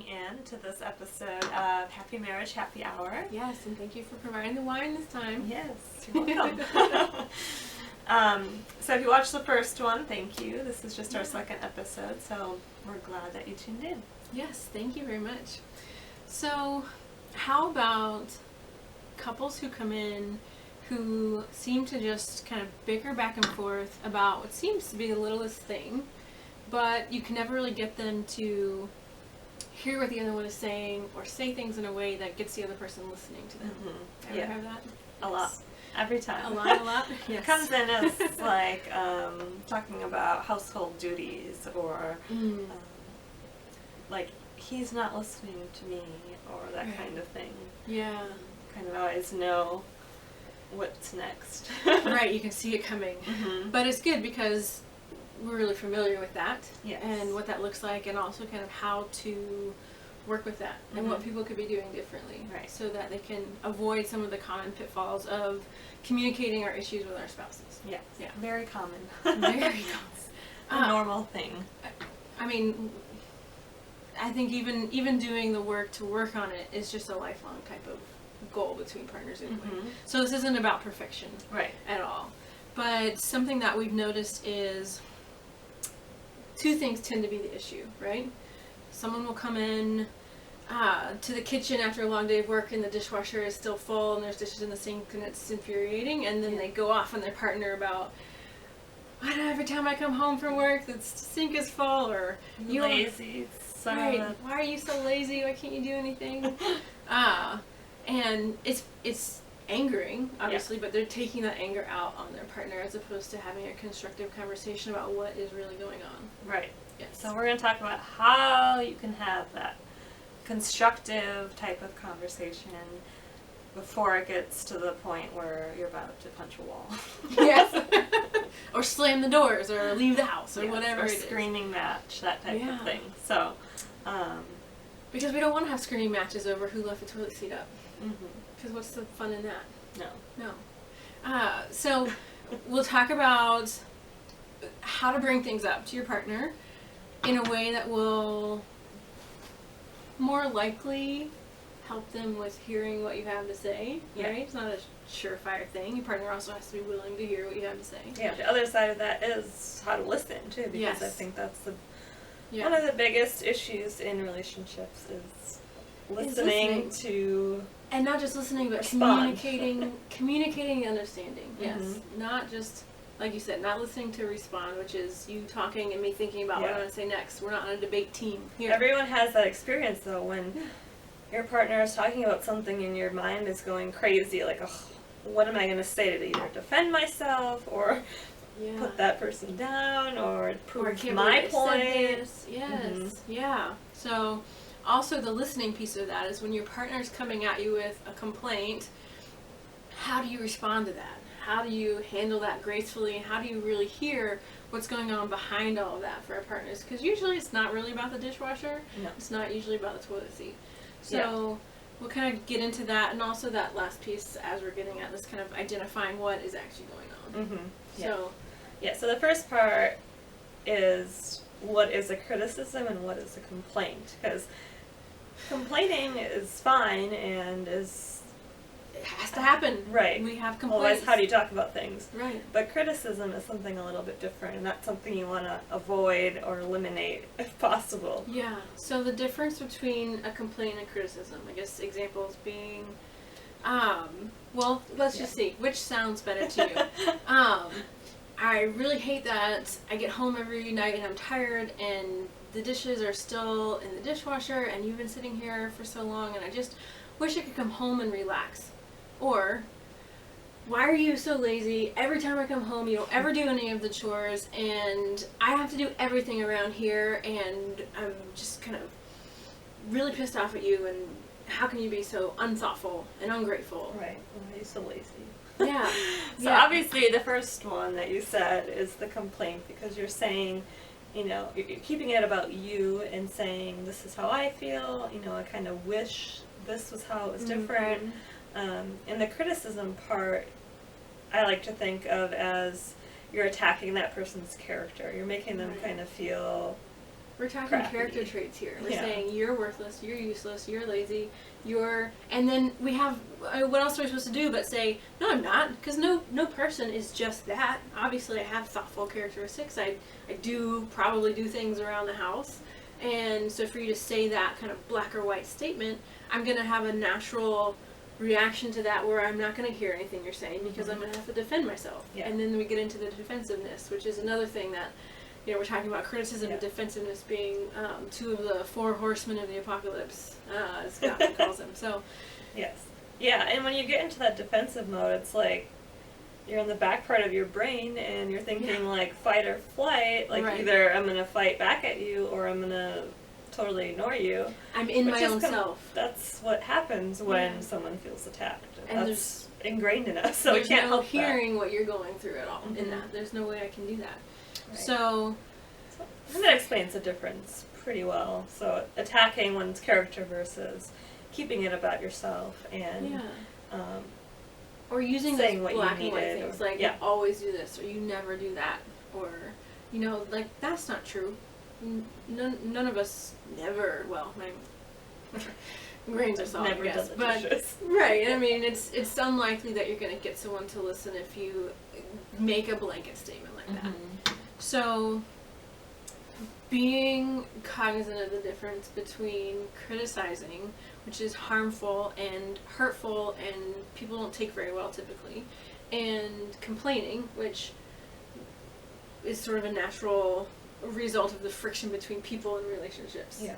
in to this episode of Happy Marriage, Happy Hour. Yes, and thank you for providing the wine this time. Yes, you're welcome. So if you watched the first one, thank you. This is just our second episode, so we're glad that you tuned in. Yes, thank you very much. So, how about couples who come in who seem to just kind of bicker back and forth about what seems to be the littlest thing, but you can never really get them to hear what the other one is saying or say things in a way that gets the other person listening to them. Mm-hmm. Ever have that? A lot. Every time. A lot? Yes. It comes in as like talking about household duties or like he's not listening to me or that kind of thing. Yeah. Kind of always know what's next. Right, you can see it coming. Mm-hmm. But it's good because we're really familiar with that. Yes. And what that looks like and also kind of how to work with that and what people could be doing differently. Right. So that they can avoid some of the common pitfalls of communicating our issues with our spouses. Yes. Yeah. Very common. Very common. A normal thing. I mean, I think even doing the work to work on it is just a lifelong type of goal between partners anyway. Mm-hmm. So this isn't about perfection at all. But something that we've noticed is two things tend to be the issue, right? Someone will come in to the kitchen after a long day of work and the dishwasher is still full and there's dishes in the sink and it's infuriating, and then they go off on their partner about, why do every time I come home from work the sink is full, or you're lazy. Right. Why are you so lazy? Why can't you do anything? And it's angering, obviously, but they're taking that anger out on their partner as opposed to having a constructive conversation about what is really going on. Right. Yes. So we're going to talk about how you can have that constructive type of conversation before it gets to the point where you're about to punch a wall. Yes. Or slam the doors or leave the house or whatever or it is. screaming match, that type of thing. So, because we don't want to have screaming matches over who left the toilet seat up. Mm-hmm. Because what's the fun in that? No. So we'll talk about how to bring things up to your partner in a way that will more likely help them with hearing what you have to say, right? It's not a surefire thing. Your partner also has to be willing to hear what you have to say. Yeah, the other side of that is how to listen, too, because I think that's one of the biggest issues in relationships is listening to... And not just listening, but respond. communicating and understanding. Yes. Mm-hmm. Not just, like you said, not listening to respond, which is you talking and me thinking about what I want to say next. We're not on a debate team here. Everyone has that experience, though, when your partner is talking about something and your mind is going crazy, like, oh, what am I going to say to either defend myself or put that person down or prove my point? Yes. Yeah. So... also, the listening piece of that is when your partner's coming at you with a complaint, how do you respond to that? How do you handle that gracefully? How do you really hear what's going on behind all of that for our partners? Because usually it's not really about the dishwasher. No. It's not usually about the toilet seat. So we'll kind of get into that, and also that last piece as we're getting at this kind of identifying what is actually going on. Mm-hmm. So the first part is what is a criticism and what is a complaint, because complaining is fine and it has to happen. Right. We have complaints. Otherwise, how do you talk about things? Right. But criticism is something a little bit different, and that's something you want to avoid or eliminate if possible. Yeah. So the difference between a complaint and a criticism, I guess examples being, well, let's just see which sounds better to you. I really hate that I get home every night and I'm tired and the dishes are still in the dishwasher and you've been sitting here for so long and I just wish I could come home and relax. Or, why are you so lazy? Every time I come home you don't ever do any of the chores and I have to do everything around here and I'm just kind of really pissed off at you, and how can you be so unthoughtful and ungrateful? Right. Why are you so lazy? Yeah. So obviously the first one that you said is the complaint, because you're saying, you're keeping it about you and saying, this is how I feel, I kind of wish this was how it was different. And the criticism part, I like to think of as you're attacking that person's character. You're making them kind of feel We're talking crappy. character traits here. We're Yeah. saying you're worthless, you're useless, you're lazy, and then we have, what else are we supposed to do but say, no, I'm not, because no person is just that. Obviously, I have thoughtful characteristics. I do probably do things around the house. And so for you to say that kind of black or white statement, I'm going to have a natural reaction to that where I'm not going to hear anything you're saying because I'm going to have to defend myself. Yeah. And then we get into the defensiveness, which is another thing that, we're talking about criticism and defensiveness being two of the four horsemen of the apocalypse, as Scott calls them. So, yes. Yeah, and when you get into that defensive mode, it's like you're in the back part of your brain and you're thinking like fight or flight, like either I'm going to fight back at you or I'm going to totally ignore you. I'm in my own self. That's what happens when someone feels attacked. And that's ingrained in us, so we there's can't no help hearing what you're going through at all in that. There's no way I can do that. Right. So and that explains the difference pretty well. So attacking one's character versus keeping it about yourself and or using saying those what black you and white needed, things like you always do this or you never do that or like that's not true. None of us never. Well, grains of salt, never I guess, done the but dishes. right. I mean, it's unlikely that you're going to get someone to listen if you make a blanket statement like that. So, being cognizant of the difference between criticizing, which is harmful and hurtful and people don't take very well typically, and complaining, which is sort of a natural result of the friction between people and relationships. Yeah.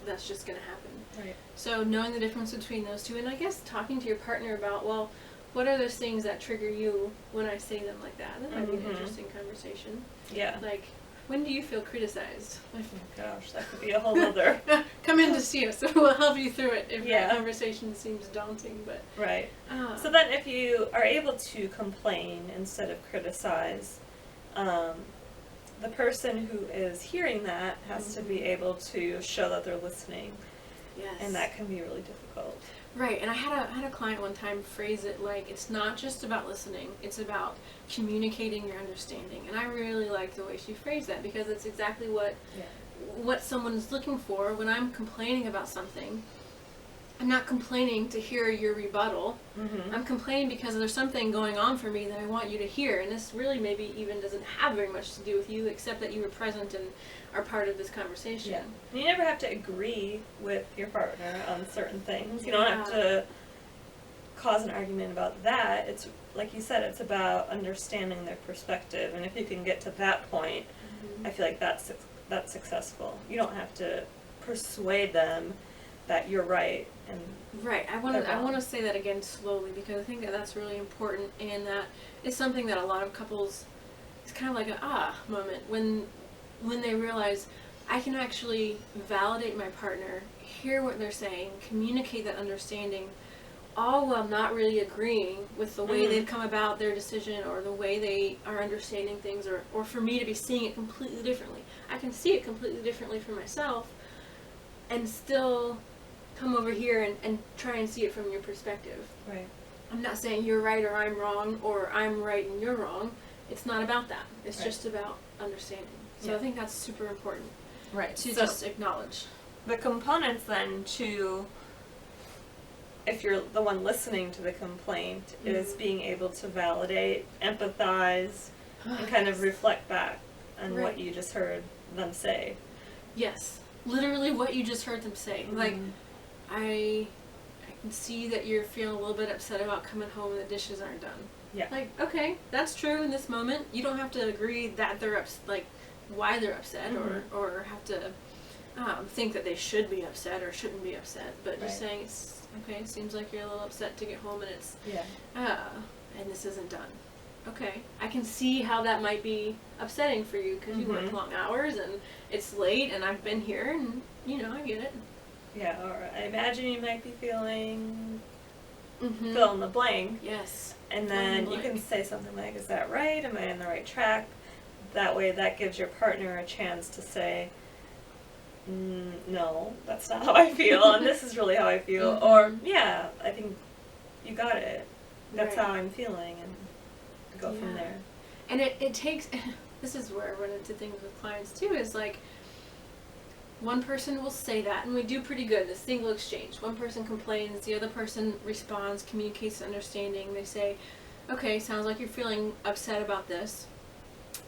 That's just going to happen. Right. So knowing the difference between those two, and I guess talking to your partner about, well, what are those things that trigger you when I say them like that? That might be an interesting conversation. Yeah. Like, when do you feel criticized? Oh gosh, that could be a whole other. Come in to see us. We'll help you through it if that conversation seems daunting. But right. So then if you are able to complain instead of criticize, the person who is hearing that has to be able to show that they're listening. Yes. And that can be really difficult. Right, and I had a client one time phrase it like, it's not just about listening, it's about communicating your understanding. And I really like the way she phrased that because it's exactly what someone is looking for. When I'm complaining about something, I'm not complaining to hear your rebuttal. I'm complaining because there's something going on for me that I want you to hear. And this really maybe even doesn't have very much to do with you except that you were present and are part of this conversation. Yeah. You never have to agree with your partner on certain things. You don't have to cause an argument about that. It's like you said, it's about understanding their perspective. And if you can get to that point, I feel like that's successful. You don't have to persuade them that you're right and right. I want to say that again slowly because I think that that's really important and that is something that a lot of couples, it's kind of like an moment when they realize I can actually validate my partner, hear what they're saying, communicate that understanding, all while not really agreeing with the way they've come about their decision or the way they are understanding things or for me to be seeing it completely differently. I can see it completely differently for myself and still come over here and try and see it from your perspective. Right. I'm not saying you're right or I'm right and you're wrong. It's not about that. It's just about understanding. So I think that's super important. Right. To just acknowledge. The components then to, if you're the one listening to the complaint, is being able to validate, empathize, and kind of reflect back on what you just heard them say. Yes. Literally what you just heard them say. Like, I can see that you're feeling a little bit upset about coming home and the dishes aren't done. Yeah. Like, okay, that's true in this moment. You don't have to agree that they're why they're upset or have to think that they should be upset or shouldn't be upset. But just saying, it's okay, it seems like you're a little upset to get home and it's, and this isn't done. Okay, I can see how that might be upsetting for you because you work long hours and it's late and I've been here and, I get it. Yeah, or I imagine you might be feeling fill in the blank. Yes. And then you can say something like, is that right? Am I on the right track? That way that gives your partner a chance to say, no, that's not how I feel, and this is really how I feel. Or, yeah, I think you got it. That's how I'm feeling, and go from there. And it takes, this is where I run into things with clients too, is like, one person will say that, and we do pretty good, the single exchange. One person complains, the other person responds, communicates understanding. They say, okay, sounds like you're feeling upset about this.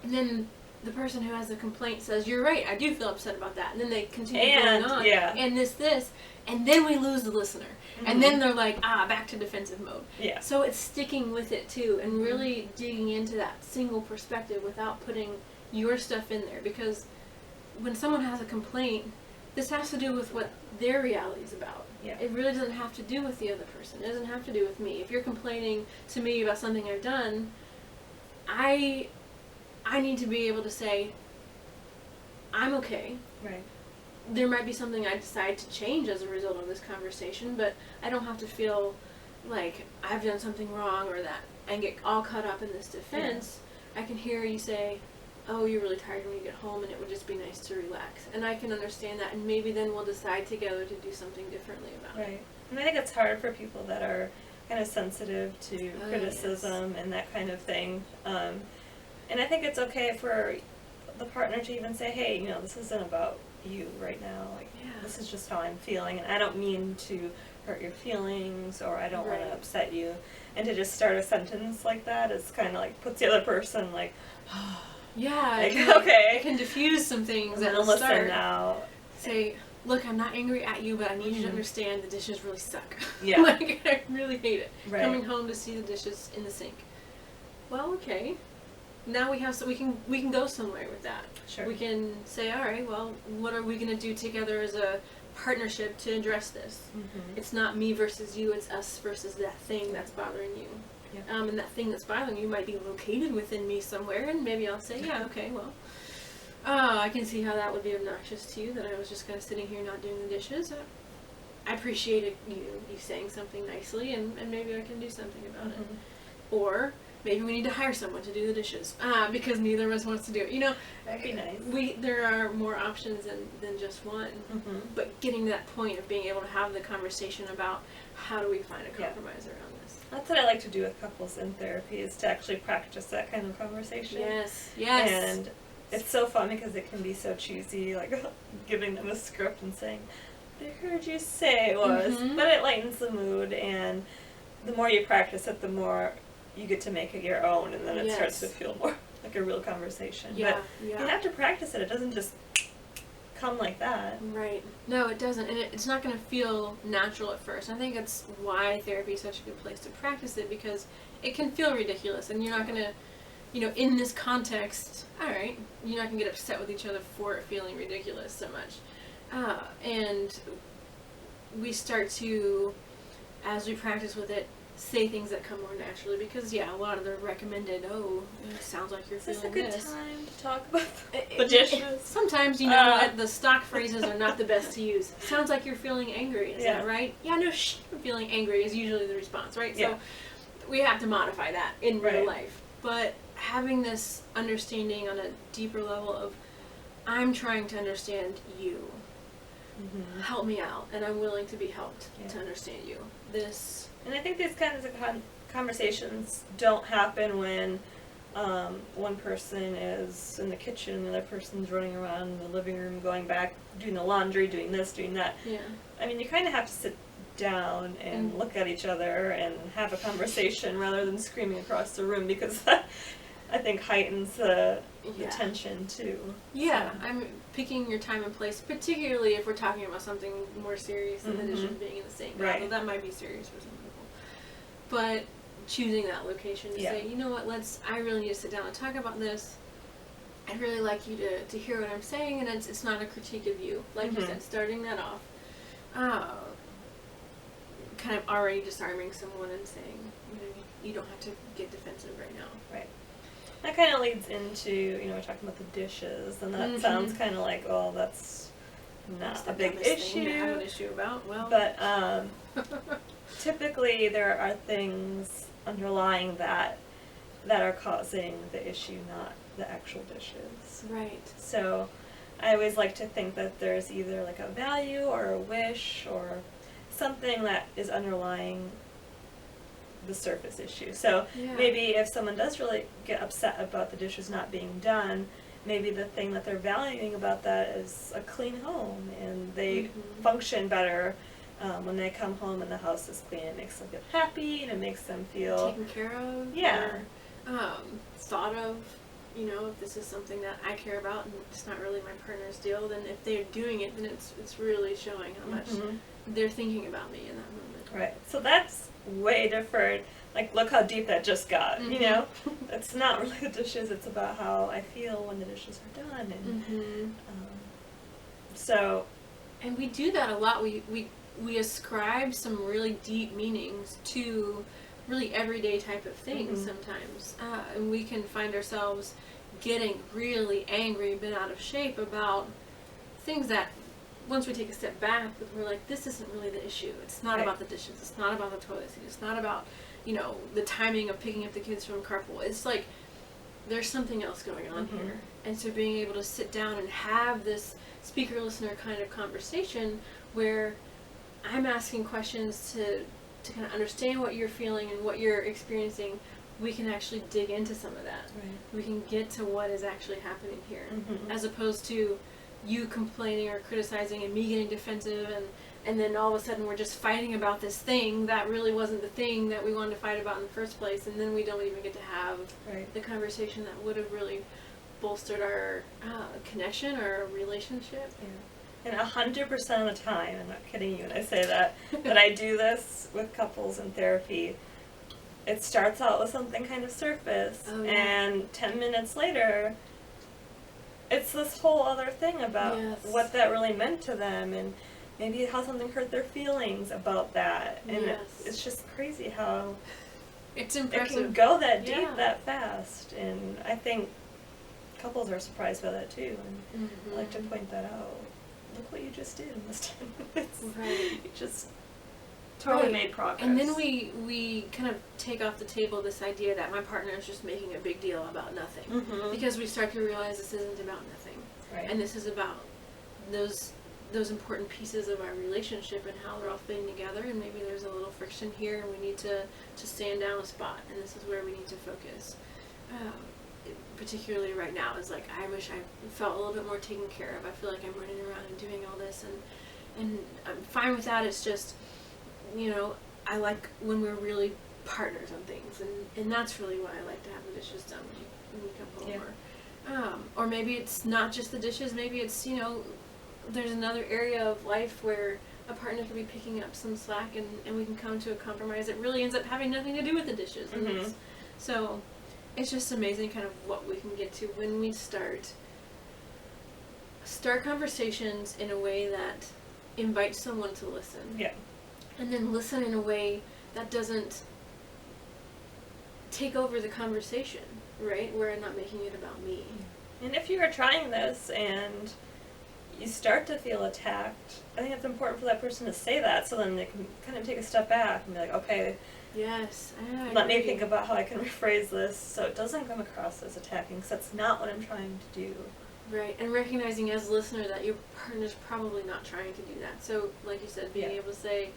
And then the person who has the complaint says, you're right, I do feel upset about that. And then they continue going on. Yeah. And this. And then we lose the listener. Mm-hmm. And then they're like, back to defensive mode. Yeah. So it's sticking with it too, and really digging into that single perspective without putting your stuff in there. Because when someone has a complaint, this has to do with what their reality is about. Yeah. It really doesn't have to do with the other person. It doesn't have to do with me. If you're complaining to me about something I've done, I need to be able to say, I'm okay. Right. There might be something I decide to change as a result of this conversation, but I don't have to feel like I've done something wrong or that and get all caught up in this defense. Yeah. I can hear you say, oh, you're really tired when you get home and it would just be nice to relax. And I can understand that, and maybe then we'll decide together to do something differently about it. Right. And I think it's hard for people that are kind of sensitive to criticism and that kind of thing. And I think it's okay for the partner to even say, hey, you know, this isn't about you right now. Like, this is just how I'm feeling, and I don't mean to hurt your feelings, or I don't want to upset you. And to just start a sentence like that is kind of like puts the other person like, yeah, like, it can diffuse some things. And then listen now. Say, look, I'm not angry at you, but I need you to understand the dishes really suck. Yeah. Like, I really hate it. Right. Coming home to see the dishes in the sink. Well, okay. Now we have, so we can go somewhere with that. Sure. We can say, all right, well, what are we going to do together as a partnership to address this? Mm-hmm. It's not me versus you, it's us versus that thing that's bothering you. Yeah. And that thing that's bothering you might be located within me somewhere, and maybe I'll say, yeah, okay, well, I can see how that would be obnoxious to you, that I was just kind of sitting here not doing the dishes. I appreciated you saying something nicely, and maybe I can do something about it. Or maybe we need to hire someone to do the dishes, because neither of us wants to do it. You know, that'd be nice. There are more options than just one. Mm-hmm. But getting to that point of being able to have the conversation about how do we find a compromise around this. That's what I like to do with couples in therapy, is to actually practice that kind of conversation. Yes. And it's so fun because it can be so cheesy, like giving them a script and saying, I heard you say it was, but it lightens the mood, and the more you practice it, the more you get to make it your own, and then it starts to feel more like a real conversation. But you have to practice it. It doesn't just come like that. Right. No, it doesn't. And it's not going to feel natural at first. I think that's why therapy is such a good place to practice it, because it can feel ridiculous, and you're not going to, you know, in this context, all right, you're not going to get upset with each other for it feeling ridiculous so much. And we start to, as we practice with it, say things that come more naturally, because a lot of the recommended, it sounds like you're feeling this. Is this a good time to talk about the dishes? Sometimes, you know, the stock phrases are not the best to use. Sounds like you're feeling angry, is that right? Yeah, no, I'm feeling angry is usually the response, right? So we have to modify that in real life. But having this understanding on a deeper level of, I'm trying to understand you. Help me out, and I'm willing to be helped to understand you. And I think these kinds of conversations don't happen when one person is in the kitchen and the other person's running around in the living room, going back, doing the laundry, doing this, doing that. Yeah. I mean, you kind of have to sit down and look at each other and have a conversation rather than screaming across the room, because that, I think, heightens the tension too. Yeah, so. I'm picking your time and place, particularly if we're talking about something more serious than the dishes being in the sink. Right. Although that might be serious for some people. But choosing that location to say, you know what, I really need to sit down and talk about this. I'd really like you to hear what I'm saying, and it's not a critique of you. Like you said, starting that off. Kind of already disarming someone and saying, you don't have to get defensive right now. Right. That kind of leads into, we're talking about the dishes, and that sounds kind of like, that's not a big issue. Thing to have an issue about. Well, but typically there are things underlying that are causing the issue, not the actual dishes. Right. So I always like to think that there's either like a value or a wish or something that is underlying the surface issue. So maybe if someone does really get upset about the dishes not being done, maybe the thing that they're valuing about that is a clean home, and they Mhm. function better when they come home and the house is clean. It makes them feel happy, and it makes them feel taken care of. Yeah. Or, thought of. You know, if this is something that I care about and it's not really my partner's deal, then if they're doing it, then it's really showing how much Mhm. they're thinking about me in that moment. Right. So that's way different. Like, look how deep that just got. You Mhm. know, it's not really the dishes. It's about how I feel when the dishes are done, and Mm-hmm. so. And we do that a lot. We ascribe some really deep meanings to really everyday type of things Mhm. sometimes. And we can find ourselves getting really angry, bent out of shape about things that once we take a step back, we're like, this isn't really the issue. It's not Right. about the dishes. It's not about the toilet seat. It's not about, the timing of picking up the kids from carpool. It's like there's something else going on Mhm. here. And so being able to sit down and have this speaker-listener kind of conversation where I'm asking questions to kind of understand what you're feeling and what you're experiencing, we can actually dig into some of that. Right. We can get to what is actually happening here, Mhm. as opposed to you complaining or criticizing and me getting defensive, and then all of a sudden we're just fighting about this thing that really wasn't the thing that we wanted to fight about in the first place, and then we don't even get to have Right. the conversation that would have really bolstered our connection or relationship. Yeah. And 100% of the time, I'm not kidding you when I say that, but I do this with couples in therapy. It starts out with something kind of surface, Oh, yeah. and 10 minutes later, it's this whole other thing about Yes. what that really meant to them, and maybe how something hurt their feelings about that. And Yes. it's just crazy how It's it impressive. can go that deep Yeah. that fast. And I think couples are surprised by that too, and I like to Mhm. point that out. Look what you just did in this 10 minutes. Right. You just totally Right. made progress. And then we kind of take off the table this idea that my partner is just making a big deal about nothing. Mhm. Because we start to realize this isn't about nothing. Right. And this is about those important pieces of our relationship and how they're all fitting together, and maybe there's a little friction here and we need to sand down a spot, and this is where we need to focus. Particularly right now is like, I wish I felt a little bit more taken care of. I feel like I'm running around and doing all this, and I'm fine with that. It's just, I like when we're really partners on things, and that's really why I like to have the dishes done when you come home. Yeah. Or maybe it's not just the dishes, maybe it's, there's another area of life where a partner could be picking up some slack, and we can come to a compromise that really ends up having nothing to do with the dishes. And Mhm. so it's just amazing kind of what we can get to when we start conversations in a way that invites someone to listen. Yeah. And then listen in a way that doesn't take over the conversation, right? Where I'm not making it about me. And if you are trying this and you start to feel attacked, I think it's important for that person to say that, so then they can kind of take a step back and be like, okay, Yes, I let me agree. think about how I can rephrase this so it doesn't come across as attacking, because that's not what I'm trying to do. Right, and recognizing as a listener that your partner's probably not trying to do that. So, like you said, being Yeah. able to say,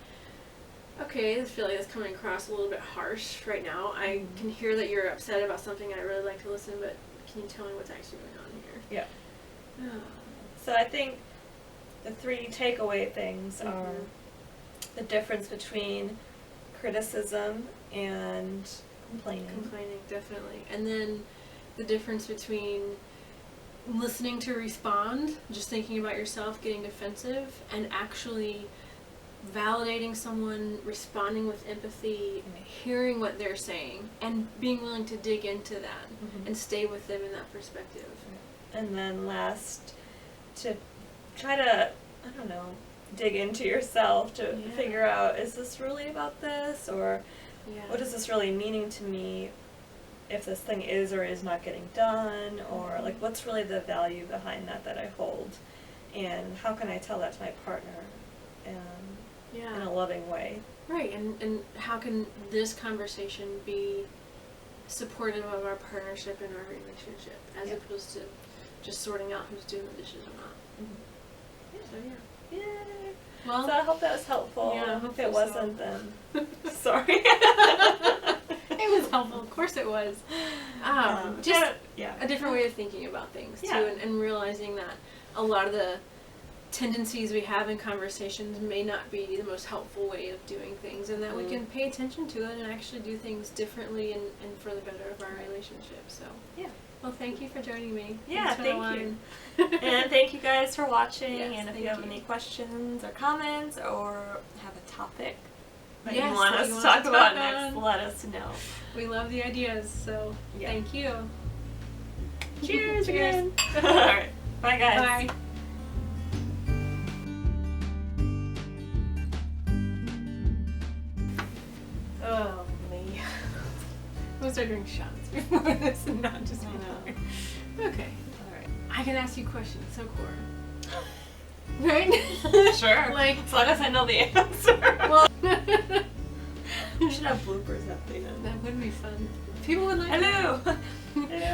okay, I feel like that's coming across a little bit harsh right now. I Mhm. can hear that you're upset about something. I'd really like to listen, but can you tell me what's actually going on here? Yeah. Oh. So I think the 3 takeaway things are Mhm. the difference between criticism and complaining. Complaining, definitely. And then the difference between listening to respond, just thinking about yourself, getting defensive, and actually validating someone, responding with empathy, Right. hearing what they're saying, and being willing to dig into that Mhm. and stay with them in that perspective. And then last, to try to, I don't know, dig into yourself to Yeah. figure out, is this really about this? Or Yeah. what is this really meaning to me if this thing is or is not getting done? Or like, what's really the value behind that I hold? And how can I tell that to my partner in Yeah. a loving way? Right, and how can this conversation be supportive of our partnership and our relationship, as Yeah. opposed to just sorting out who's doing the dishes or not. So yeah. Yay! Well, So I hope that was helpful. Yeah, If hopefully it so. wasn't, then sorry. it was was helpful. Of course it was. Just a different way of thinking about things too, and realizing that a lot of the tendencies we have in conversations may not be the most helpful way of doing things, and that we can pay attention to it and actually do things differently and for the better of our relationship. So well, thank you for joining me. Yeah, thank you. And thank you guys for watching. Yes, and if you have any questions or comments or have a topic that you want us to talk about next, let us know. We love the ideas, so thank you. Cheers again. All right. Bye, guys. Bye. Oh, me. We'll start doing shots before this and not just water. Okay. Alright. I can ask you questions, so Cora. Right? Sure. Like, as long as I know the answer. Well, we should have bloopers at the end. That would be fun. People would like Hello. that. Hello.